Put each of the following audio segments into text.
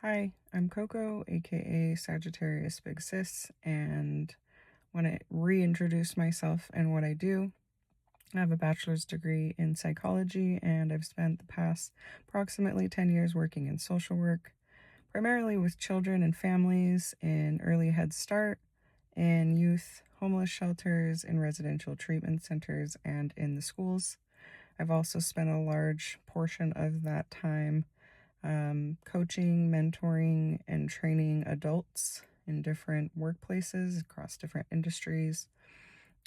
Hi, I'm Coco, aka Sagittarius Big Sis, and want to reintroduce myself and what I do. I have a bachelor's degree in psychology, and I've spent the past approximately 10 years working in social work, primarily with children and families in early Head Start, in youth homeless shelters, in residential treatment centers, and in the schools. I've also spent a large portion of that time coaching, mentoring, and training adults in different workplaces across different industries.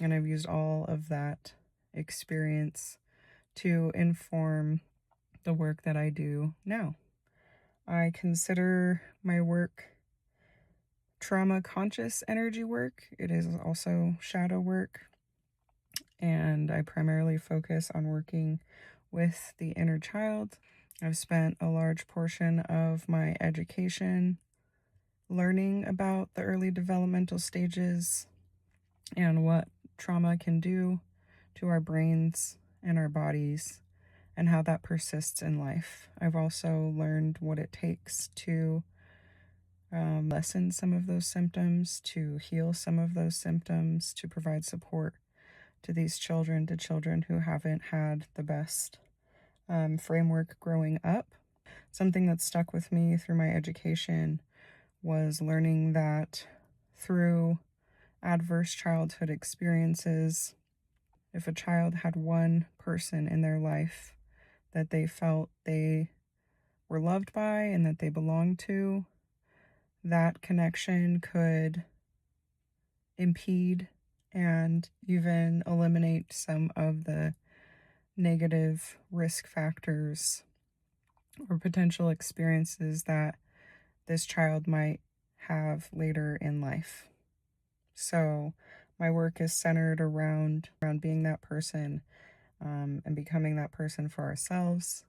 And I've used all of that experience to inform the work that I do now. I consider my work trauma conscious energy work. It is also shadow work, and I primarily focus on working with the inner child. I've spent a large portion of my education learning about the early developmental stages and what trauma can do to our brains and our bodies and how that persists in life. I've also learned what it takes to lessen some of those symptoms, to heal some of those symptoms, to provide support to these children, to children who haven't had the best framework growing up. Something that stuck with me through my education was learning that through adverse childhood experiences, if a child had one person in their life that they felt they were loved by and that they belonged to, that connection could impede and even eliminate some of the negative risk factors or potential experiences that this child might have later in life. So my work is centered around being that person, and becoming that person for ourselves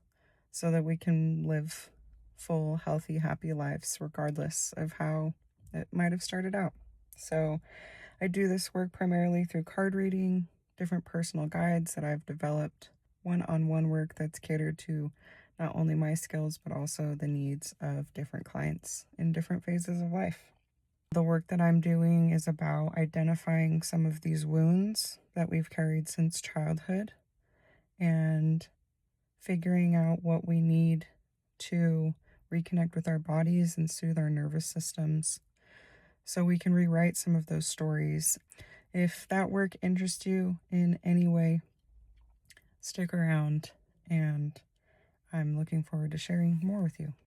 so that we can live full, healthy, happy lives regardless of how it might have started out. So I do this work primarily through card reading, different personal guides that I've developed, one-on-one work that's catered to not only my skills but also the needs of different clients in different phases of life. The work that I'm doing is about identifying some of these wounds that we've carried since childhood and figuring out what we need to reconnect with our bodies and soothe our nervous systems so we can rewrite some of those stories. If that work interests you in any way, stick around, and I'm looking forward to sharing more with you.